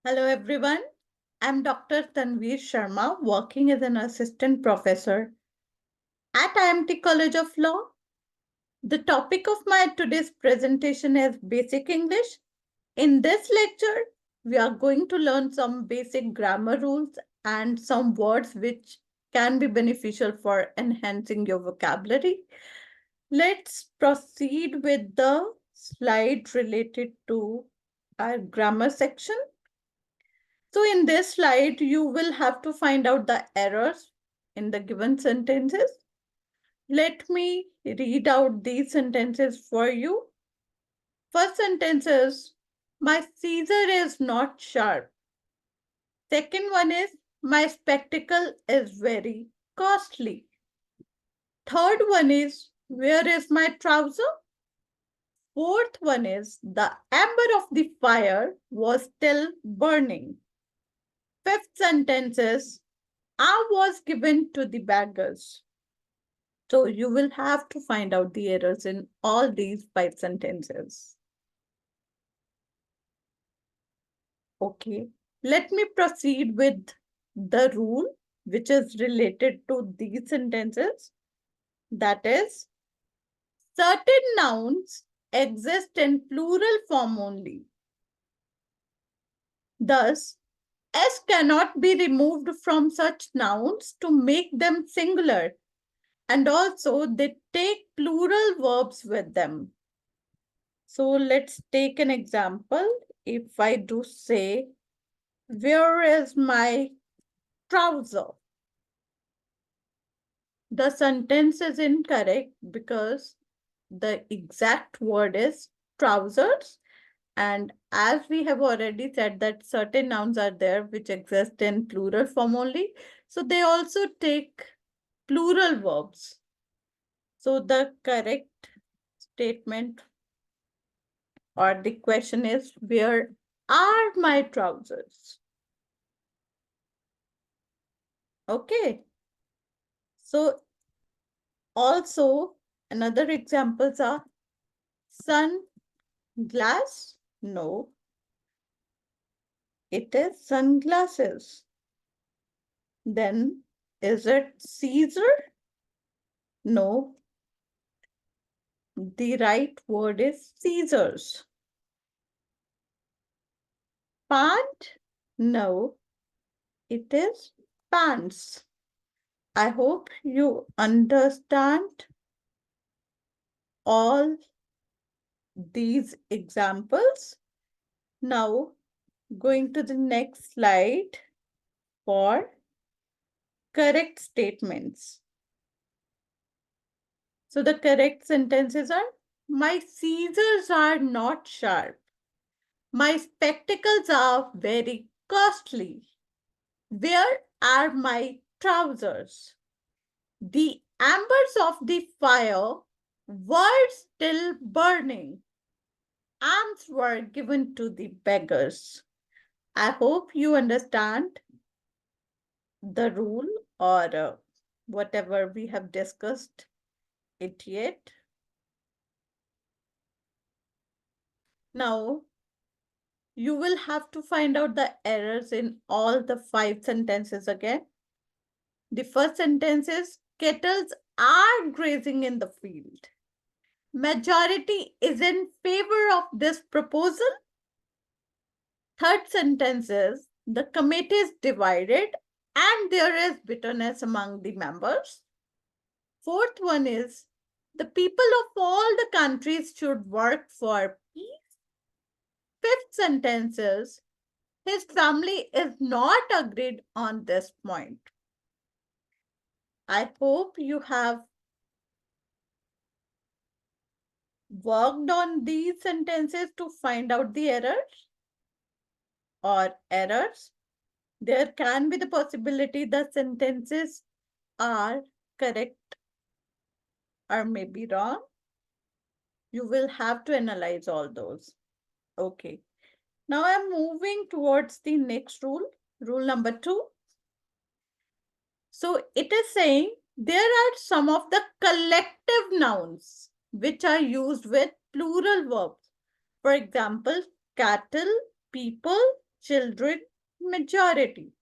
Hello, everyone. I'm Dr. Tanveer Sharma, working as an assistant professor at IIMT College of Law. The topic of my today's presentation is Basic English. In this lecture, we are going to learn some basic grammar rules and some words which can be beneficial for enhancing your vocabulary. Let's proceed with the slide related to our grammar section. So in this slide, you will have to find out the errors in the given sentences. Let me read out these sentences for you. First sentence is, my Caesar is not sharp. Second one is, my spectacle is very costly. Third one is, where is my trouser? Fourth one is, the ember of the fire was still burning. Fifth sentence is, I was given to the beggars. So you will have to find out the errors in all these 5 sentences. Okay, let me proceed with the rule which is related to these sentences. That is, certain nouns exist in plural form only. Thus, S cannot be removed from such nouns to make them singular, and also they take plural verbs with them. So let's take an example. If I do say, where is my trouser? The sentence is incorrect because the exact word is trousers. And as we have already said that certain nouns are there which exist in plural form only. So they also take plural verbs. So the correct statement or the question is, where are my trousers? Okay. So also another examples are sunglass. No, it is sunglasses. Then is it Caesar? No, the right word is Caesars. Pant? No, it is pants. I hope you understand all these examples. Now, going to the next slide for correct statements. So the correct sentences are, my scissors are not sharp. My spectacles are very costly. Where are my trousers? The embers of the fire were still burning. Alms were given to the beggars. I hope you understand the rule or whatever we have discussed it yet. Now, you will have to find out the errors in all the 5 sentences again. The first sentence is, kettles are grazing in the field. Majority is in favor of this proposal. Third sentence is, the committee is divided and there is bitterness among the members. Fourth one is, the people of all the countries should work for peace. Fifth sentence is, his family is not agreed on this point. I hope you have worked on these sentences to find out the errors or errors. There can be the possibility the sentences are correct or maybe wrong. You will have to analyze all those. Okay. Now I'm moving towards the next rule, rule number 2. So it is saying there are some of the collective nouns which are used with plural verbs. For example, cattle, people, children, majority.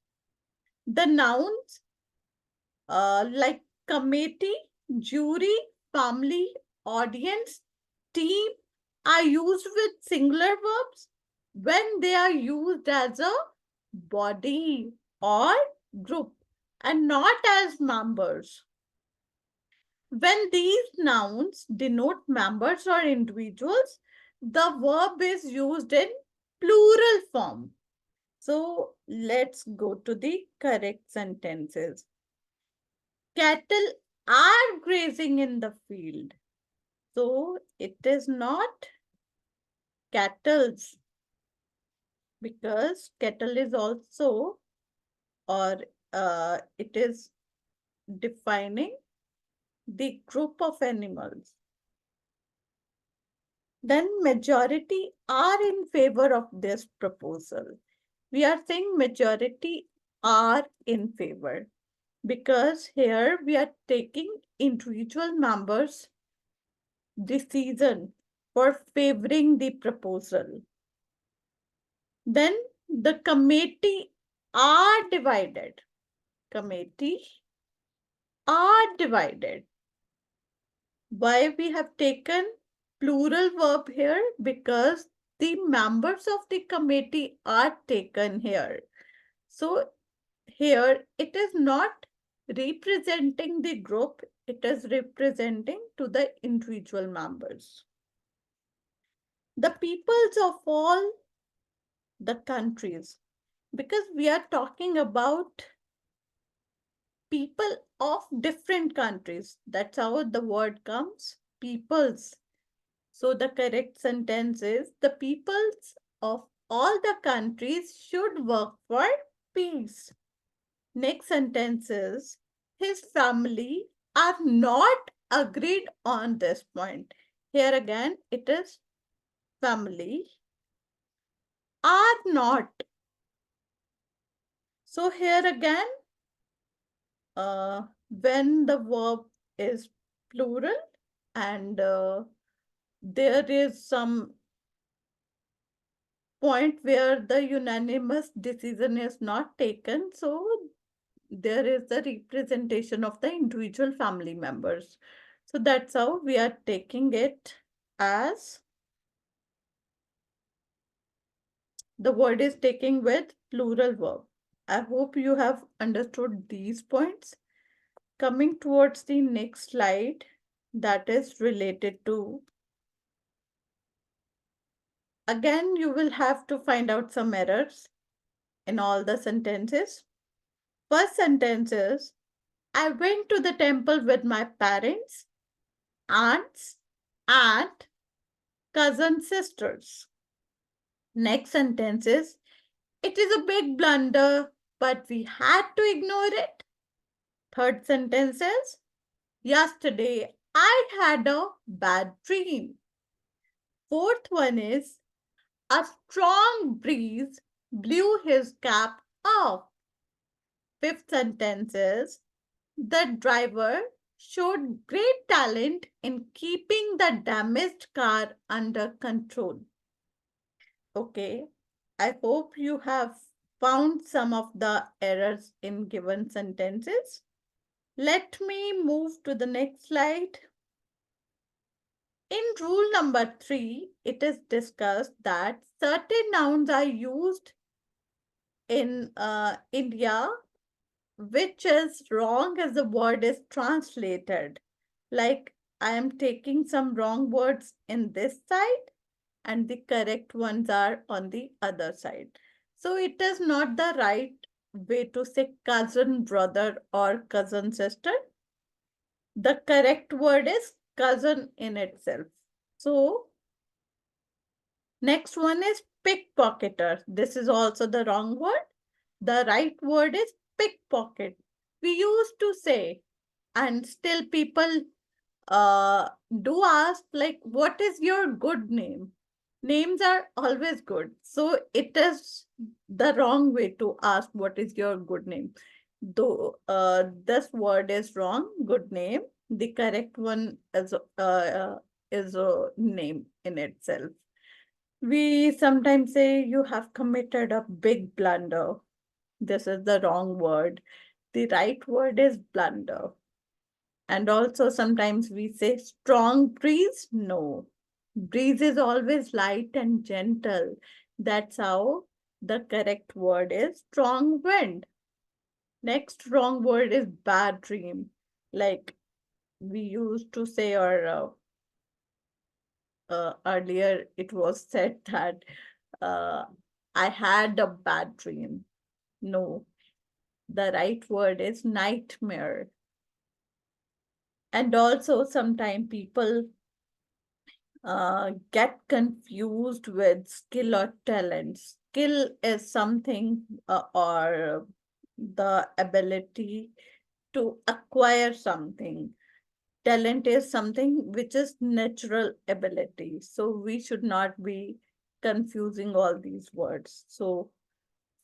The nouns like committee, jury, family, audience, team are used with singular verbs when they are used as a body or group and not as members. When these nouns denote members or individuals, the verb is used in plural form. So let's go to the correct sentences. Cattle are grazing in the field. So it is not cattle's because cattle is also or it is defining the group of animals. Then majority are in favor of this proposal. We are saying majority are in favor because here we are taking individual members' decision for favoring the proposal. Then the committee are divided. Committee are divided. Why we have taken plural verb here? Because the members of the committee are taken here. So here it is not representing the group, it is representing to the individual members. The peoples of all the countries, because we are talking about people of different countries. That's how the word comes, peoples. So the correct sentence is the peoples of all the countries should work for peace. Next sentence is his family are not agreed on this point. Here again, it is family are not. So here again, when the verb is plural and there is some point where the unanimous decision is not taken, so there is the representation of the individual family members. So that's how we are taking it as the word is taking with plural verb. I hope you have understood these points. Coming towards the next slide that is related to, again, you will have to find out some errors in all the sentences. First sentence is, I went to the temple with my parents, aunts, and cousin sisters. Next sentence is, it is a big blunder, but we had to ignore it. Third sentence is, yesterday I had a bad dream. Fourth one is, a strong breeze blew his cap off. Fifth sentence is, the driver showed great talent in keeping the damaged car under control. Okay, I hope you have found some of the errors in given sentences. Let me move to the next slide. In rule number 3, it is discussed that certain nouns are used in India, which is wrong as the word is translated. Like I am taking some wrong words in this side and the correct ones are on the other side. So it is not the right way to say cousin brother or cousin sister. The correct word is cousin in itself. So next one is pickpocketer. This is also the wrong word. The right word is pickpocket. We used to say, and still people uh, do ask, like, what is your good name? Names are always good. So it is the wrong way to ask, what is your good name? Though this word is wrong, good name. The correct one is a name in itself. We sometimes say you have committed a big blunder. This is the wrong word. The right word is blunder. And also sometimes we say strong breeze. No. Breeze is always light and gentle. That's how the correct word is strong wind. Next wrong word is bad dream. Like we used to say, or earlier it was said that uh, I had a bad dream. No, the right word is nightmare. And also, sometimes people get confused with skill or talent. Skill is something or the ability to acquire something. Talent is something which is natural ability. So we should not be confusing all these words. So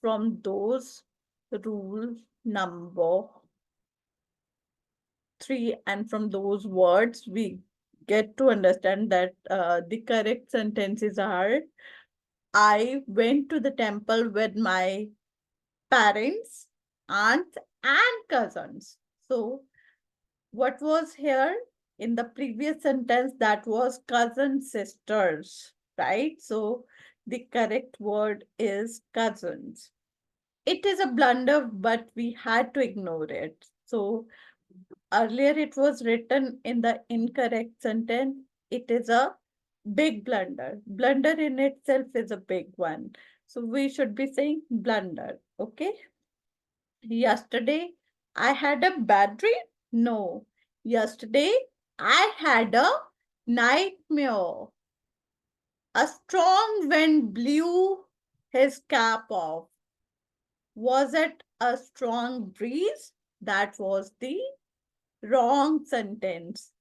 from those rule number three, and from those words, we get to understand that the correct sentences are I went to the temple with my parents, aunts, and cousins. So, what was here in the previous sentence? That was cousin sisters, right? So, the correct word is cousins. It is a blunder, but we had to ignore it. So, earlier it was written in the incorrect sentence. It is a big blunder. Blunder in itself is a big one. So we should be saying blunder. Okay. Yesterday I had a bad dream. No. Yesterday I had a nightmare. A strong wind blew his cap off. Was it a strong breeze? That was the wrong sentence.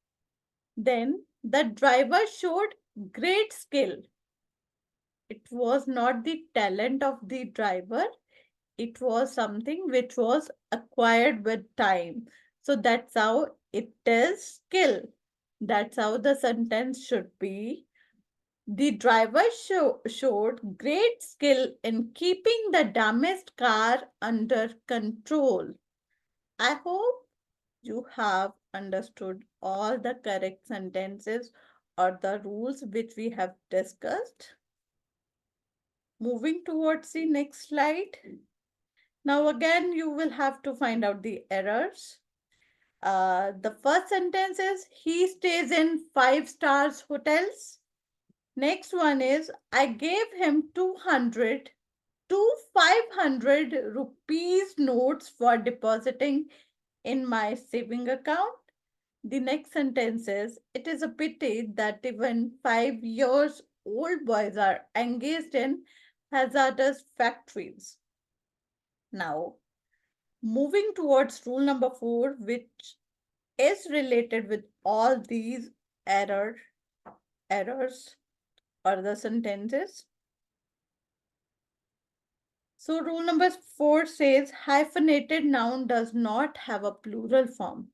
Then the driver showed great skill. It was not the talent of the driver, it was something which was acquired with time. So that's how it is skill. That's how the sentence should be. The driver showed great skill in keeping the damaged car under control. I hope you have understood all the correct sentences or the rules which we have discussed. Moving towards the next slide. Now again, you will have to find out the errors. The first sentence is he stays in 5 stars hotels. Next one is I gave him 200 to 500 rupees notes for depositing in my saving account. The next sentence is it is a pity that even 5 years old boys are engaged in hazardous factories. Now, moving towards rule number 4, which is related with all these error, errors or the sentences. So, rule number 4 says hyphenated noun does not have a plural form.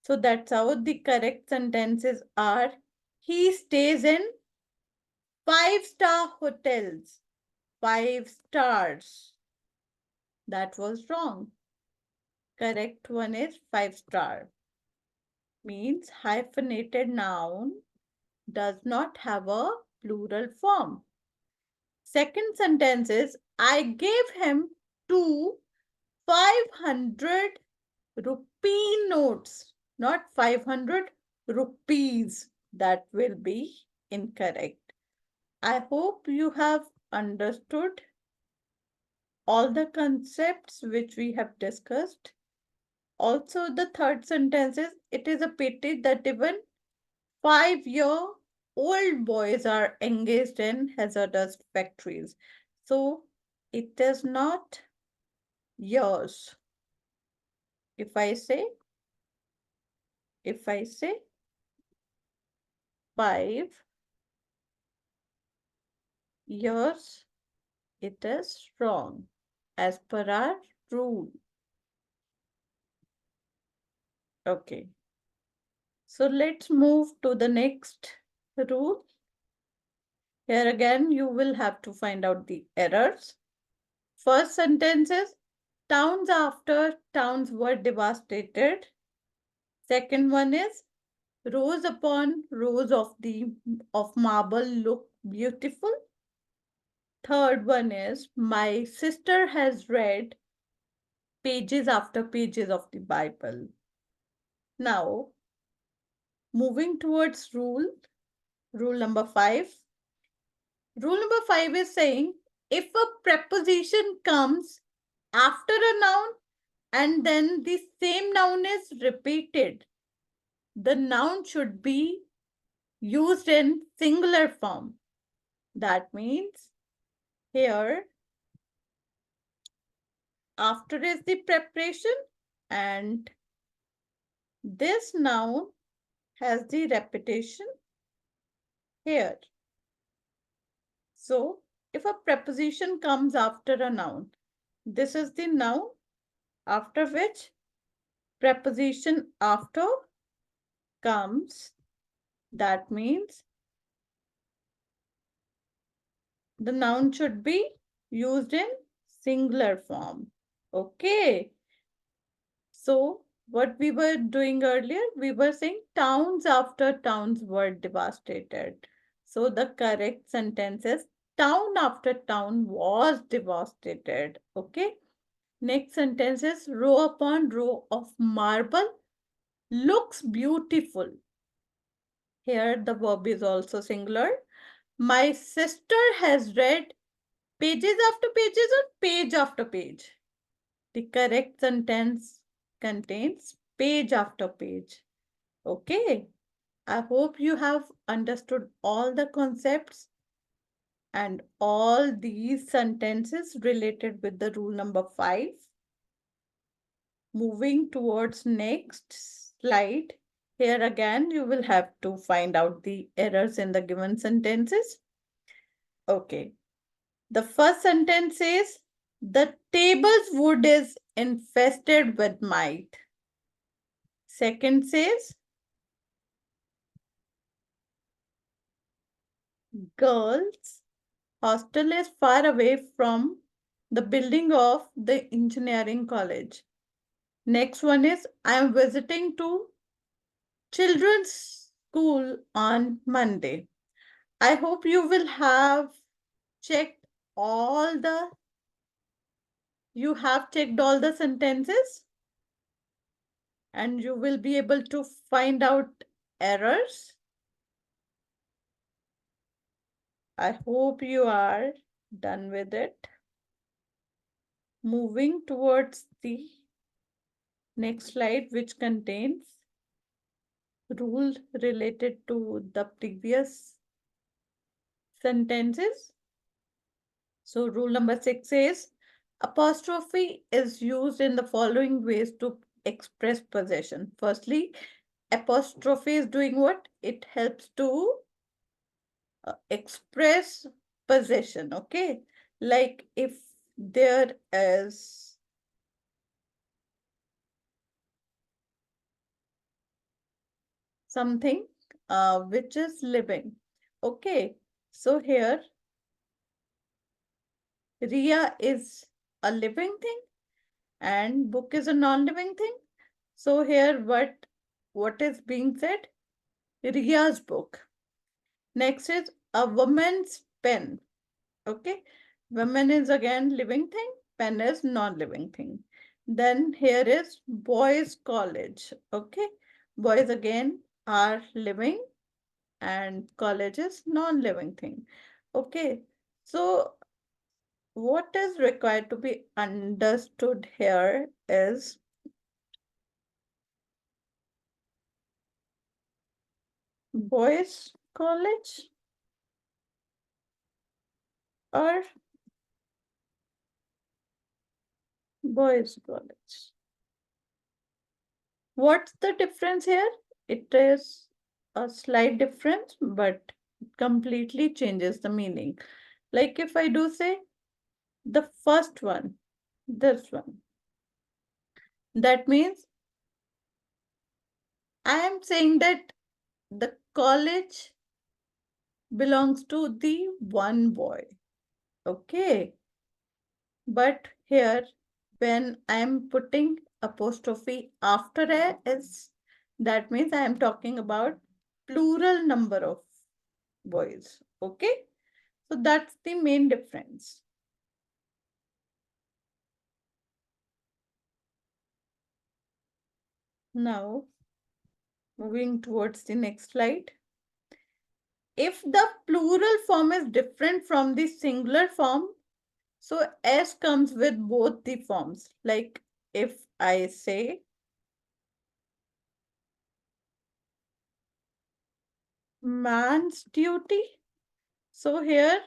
So, that's how the correct sentences are he stays in 5 star hotels. 5 stars. That was wrong. Correct one is 5 star. Means hyphenated noun does not have a plural form. Second sentence is I gave him two 500 rupee notes, not 500 rupees. That will be incorrect. I hope you have understood all the concepts which we have discussed. Also, the third sentence is it is a pity that even 5-year-old boys are engaged in hazardous factories. So it is not years. If I say, if I say 5 years, it is wrong as per our rule. Okay. So let's move to the next rule. Here again, you will have to find out the errors. First sentence is, towns after towns were devastated. Second one is, rows upon rows of marble look beautiful. Third one is, my sister has read pages after pages of the Bible. Now, moving towards rule number 5. Rule number 5 is saying, if a preposition comes after a noun and then the same noun is repeated, the noun should be used in singular form. That means here, after is the preparation and this noun has the repetition here. So, if a preposition comes after a noun, this is the noun after which preposition after comes. That means the noun should be used in singular form. Okay. So, what we were doing earlier, we were saying towns after towns were devastated. So, the correct sentence is town after town was devastated. Okay. Next sentence is row upon row of marble looks beautiful. Here, the verb is also singular. My sister has read pages after pages or page after page. The correct sentence contains page after page. Okay. I hope you have understood all the concepts and all these sentences related with the rule number 5. Moving towards next slide. Here again, you will have to find out the errors in the given sentences. Okay. The first sentence says, the table's wood is infested with mite. Second says, girls' hostel is far away from the building of the engineering college. Next one is, I am visiting to children's school on Monday. I hope you will have checked all the sentences and you will be able to find out errors. I hope you are done with it. Moving towards the next slide, which contains rule related to the previous sentences. So rule number 6 says, apostrophe is used in the following ways to express possession. Firstly, apostrophe is doing what? It helps to express possession, okay? Like if there is something which is living, okay? So here, Ria is a living thing and book is a non-living thing. So here what is being said? Ria's book. Next is a woman's pen. Okay. Woman is again living thing. Pen is non-living thing. Then here is boys college. Okay. Boys again are living and college is non-living thing. Okay. So what is required to be understood here is boys college or boys college. What's the difference here? It is a slight difference, but it completely changes the meaning. Like if I do say the first one, this one, that means I am saying that the college belongs to the one boy. Okay. But here, when I am putting apostrophe after a s, that means I am talking about plural number of boys. Okay. So that's the main difference. Now, moving towards the next slide. If the plural form is different from the singular form, so S comes with both the forms. Like if I say man's duty, so here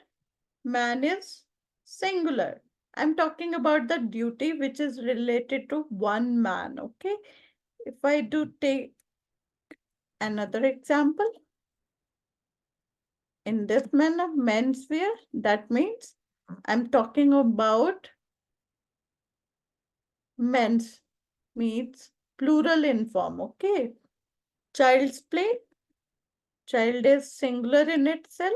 man is singular. I'm talking about the duty which is related to one man. Okay. If I do take another example in this manner, menswear, that means I'm talking about men's means plural in form. Okay. Child's play, child is singular in itself.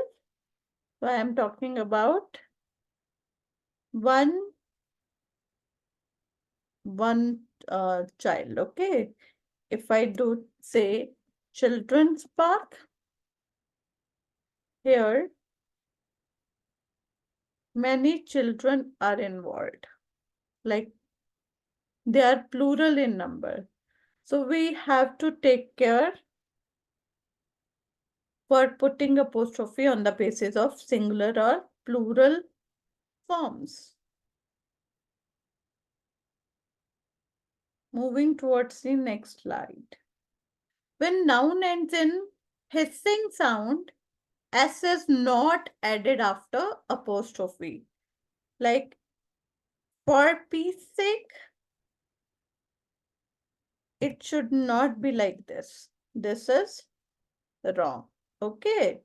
So I am talking about one child. Okay. If I do say children's park, here many children are involved. Like they are plural in number. So we have to take care for putting apostrophe on the basis of singular or plural forms. Moving towards the next slide. When noun ends in hissing sound, S is not added after apostrophe. Like for peace sake, it should not be like this. This is wrong. Okay.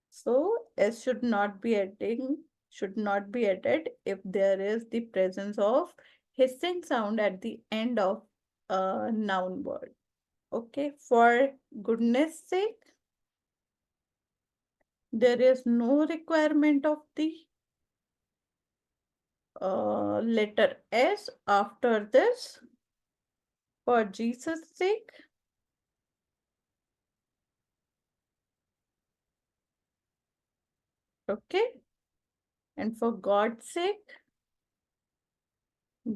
So S should not be added if there is the presence of hissing sound at the end of a noun word. Okay. For goodness sake, there is no requirement of the letter S after this. For Jesus' sake, okay, and for God's sake,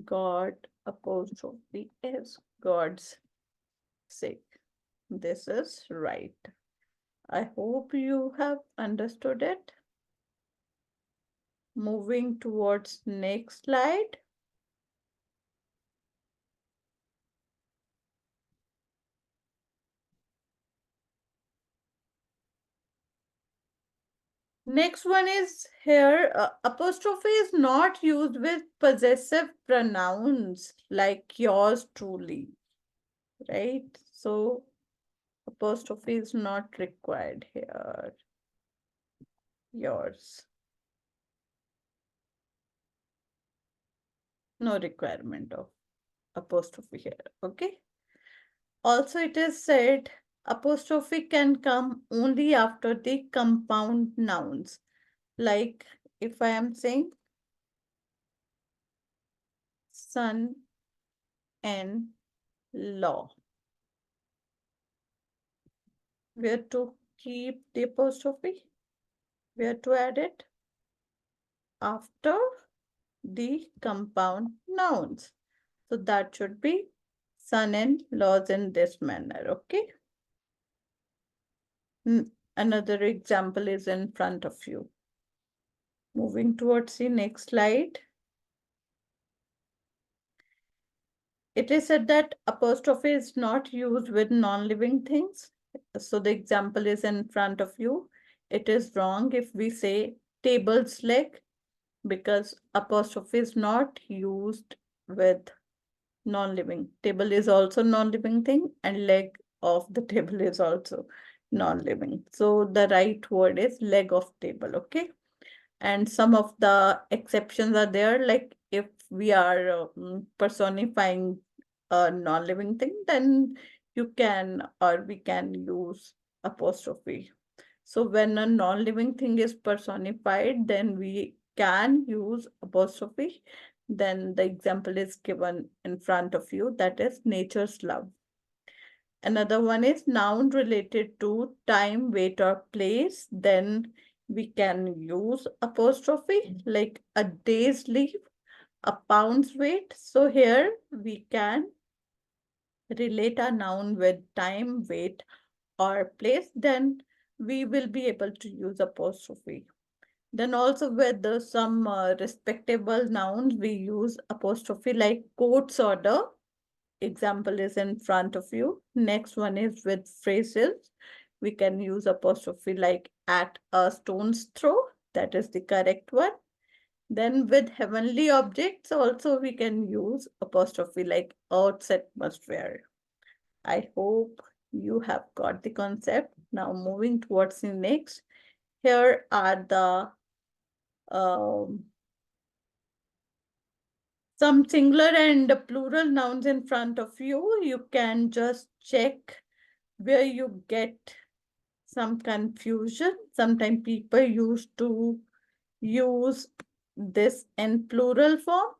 God apostrophe S, God's sake. This is right. I hope you have understood it. Moving towards next slide. Next one is here, apostrophe is not used with possessive pronouns like yours truly, right? So apostrophe is not required here. Yours. No requirement of apostrophe here. Okay. Also, it is said apostrophe can come only after the compound nouns. Like if I am saying son and law, where to keep the apostrophe? Where to add it? After the compound nouns. So that should be son and laws in this manner. Okay. Another example is in front of you. Moving towards the next slide. It is said that apostrophe is not used with non-living things. So the example is in front of you. It is wrong if we say table's leg because apostrophe is not used with non-living. Table is also non-living thing and leg of the table is also non-living. So the right word is leg of table, okay? And some of the exceptions are there, like if we are personifying a non-living thing, then you can or we can use apostrophe. So when a non-living thing is personified, then we can use apostrophe. Then the example is given in front of you, that is nature's love. Another one is noun related to time, weight, or place. Then we can use apostrophe, like a day's leave, a pound's weight. So here we can relate a noun with time, weight, or place. Then we will be able to use apostrophe. Then also with some respectable nouns, we use apostrophe like court's order. Example is in front of you. Next one is with phrases. We can use apostrophe like at a stone's throw. That is the correct one. Then with heavenly objects also we can use apostrophe like Earth's atmosphere. I hope you have got the concept. Now moving towards the next. Here are the um, some singular and plural nouns in front of you. You can just check where you get some confusion. Sometimes people used to use this in plural form.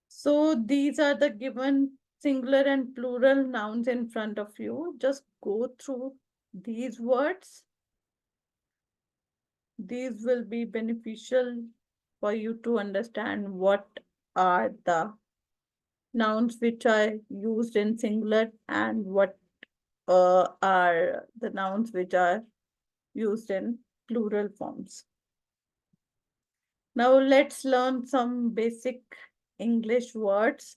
So these are the given singular and plural nouns in front of you. Just go through these words. These will be beneficial for you to understand what are the nouns which are used in singular and what are the nouns which are used in plural forms. Now let's learn some basic English words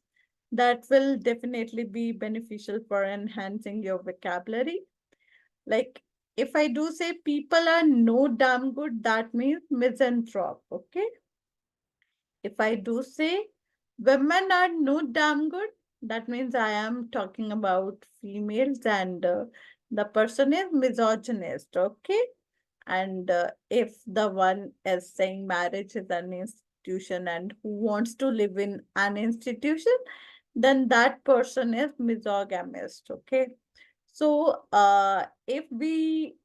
that will definitely be beneficial for enhancing your vocabulary. Like if I do say people are no damn good, that means misanthrope, okay? If I do say women are no damn good, that means I am talking about females and the person is misogynist, okay? And if the one is saying marriage is an institution and who wants to live in an institution, then that person is misogamist, okay? So if we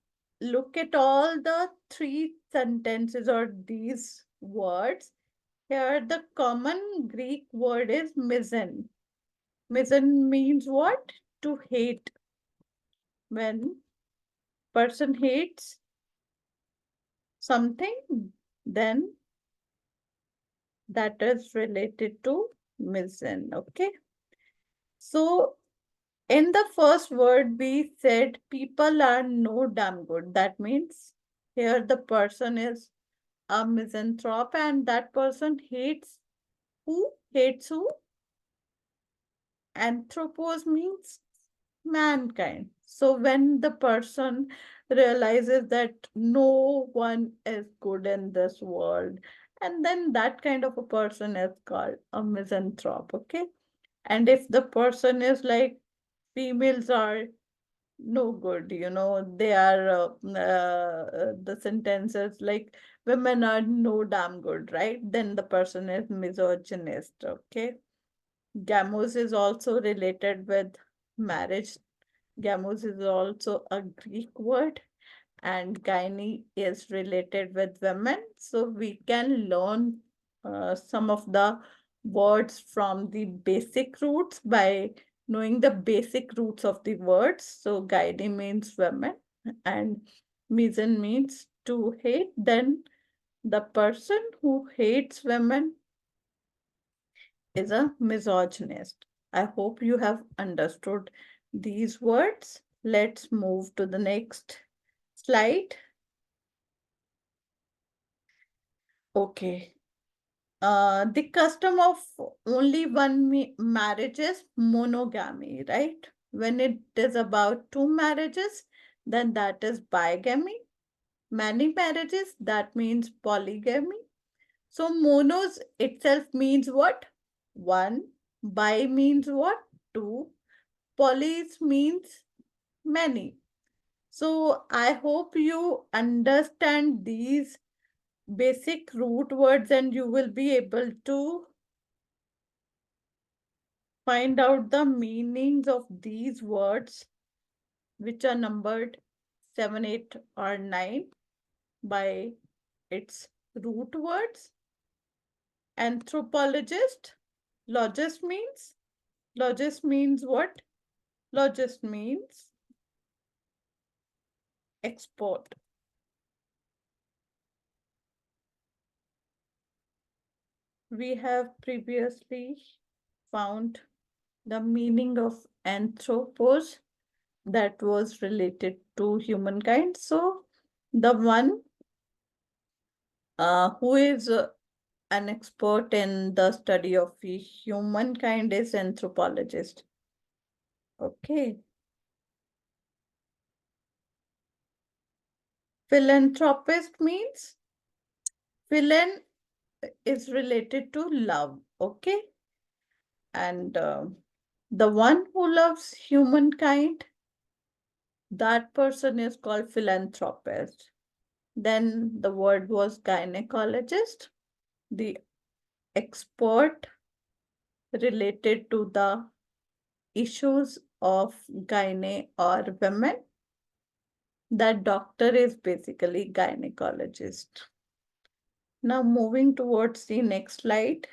look at all the three sentences or these words, here the common Greek word is misan. Misan means what? To hate. When person hates something, then that is related to misan. Okay. So in the first word, we said people are no damn good. That means here the person is a misanthrope and that person hates who? Hates who? Anthropos means mankind. So when the person realizes that no one is good in this world, and then that kind of a person is called a misanthrope, okay? And if the person is like females are no good, they are the sentences like women are no damn good, right? Then the person is misogynist, okay? Gamos is also related with marriage. Gamos is also a Greek word, and gynae is related with women. So we can learn some of the words from the basic roots by knowing the basic roots of the words. So gynae means women, and misan means to hate. Then the person who hates women is a misogynist. I hope you have understood these words. Let's move to the next slide. Okay. The custom of only one marriage is monogamy, right? When it is about two marriages, then that is bigamy. Many marriages, that means polygamy. So monos itself means what? One. Bi means what? Two. Polys means many. So I hope you understand these basic root words and you will be able to find out the meanings of these words which are numbered 7, 8, or 9 by its root words. Anthropologist, logist means what? Logist means expert. We have previously found the meaning of anthropos that was related to humankind. So the one who is an expert in the study of humankind is anthropologist. Okay. Philanthropist means philan is related to love. Okay. And the one who loves humankind, that person is called philanthropist. Then the word was gynecologist, the expert related to the issues of gyne or women. That doctor is basically gynecologist. Now moving towards the next slide.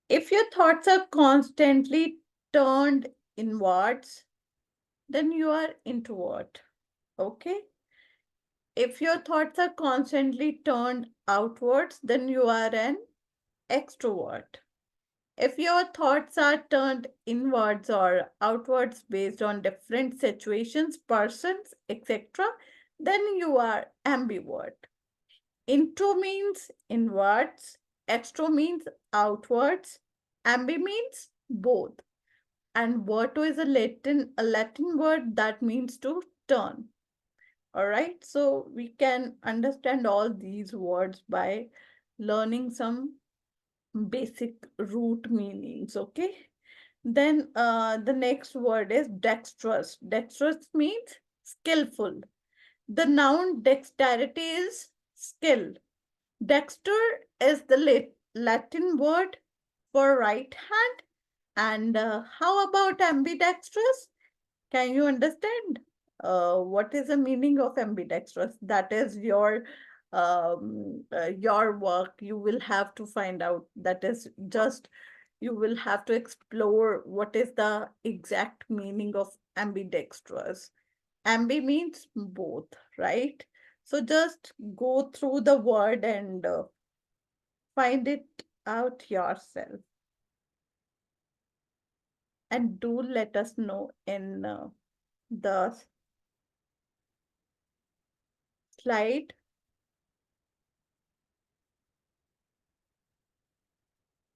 If your thoughts are constantly turned inwards, then you are introvert. Okay. If your thoughts are constantly turned outwards, then you are an extrovert. If your thoughts are turned inwards or outwards based on different situations, persons, etc., then you are ambivert. Intro means inwards, extro means outwards, ambi means both. And verto is a Latin word that means to turn. All right, so we can understand all these words by learning some basic root meanings. Okay, then the next word is dexterous. Dexterous means skillful. The noun dexterity is skill. Dexter is the Latin word for right hand. And how about ambidextrous? Can you understand what is the meaning of ambidextrous? That is your work. You will have to find out. That is just you will have to explore what is the exact meaning of ambidextrous. Ambi means both, right? So just go through the word and find it out yourself. And do let us know in the slide.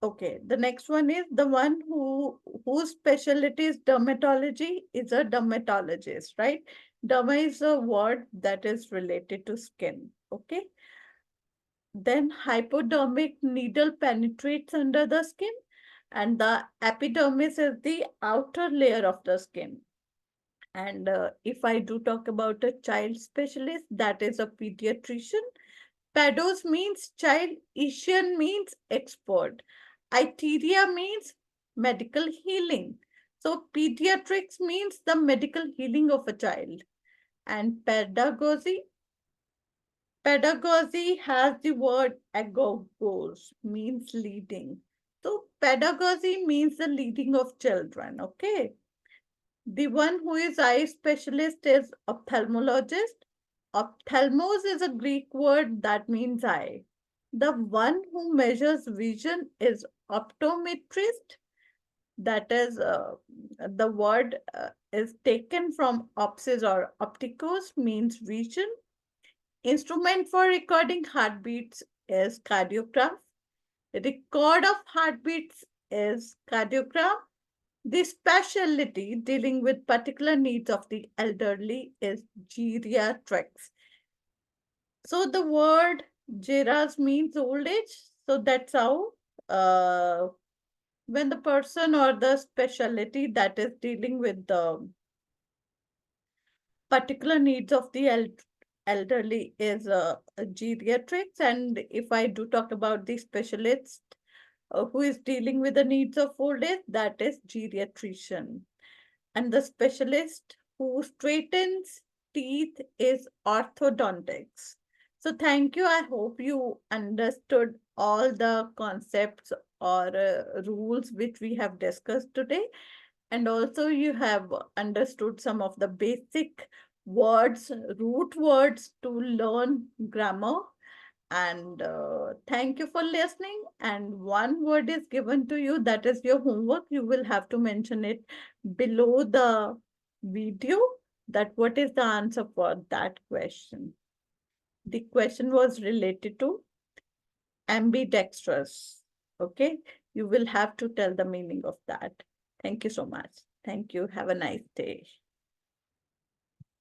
Okay, the next one is the one whose specialty is dermatology is a dermatologist, right? Derma is a word that is related to skin. Okay. Then hypodermic needle penetrates under the skin, and the epidermis is the outer layer of the skin. And if I do talk about a child specialist, that is a pediatrician. Pedos means child, Asian means expert. Iteria means medical healing. So pediatrics means the medical healing of a child. And pedagogy has the word agogos, means leading. So pedagogy means the leading of children, okay? The one who is eye specialist is ophthalmologist. Ophthalmos is a Greek word that means eye. The one who measures vision is optometrist. That is, the word is taken from opsis or opticos, means vision. Instrument for recording heartbeats is cardiogram. Record of heartbeats is cardiogram. The specialty dealing with particular needs of the elderly is geriatrics. So the word geras means old age. So that's how when the person or the specialty that is dealing with the particular needs of the elderly is geriatrics. And if I do talk about the specialist who is dealing with the needs of old age, that is geriatrician. And the specialist who straightens teeth is orthodontics. So thank you. I hope you understood all the concepts or rules which we have discussed today. And also you have understood some of the basic words, root words to learn grammar. And thank you for listening. And one word is given to you, that is your homework. You will have to mention it below the video, that what is the answer for that question. The question was related to ambidextrous. Okay, you will have to tell the meaning of that. Thank you so much. Thank you. Have a nice day.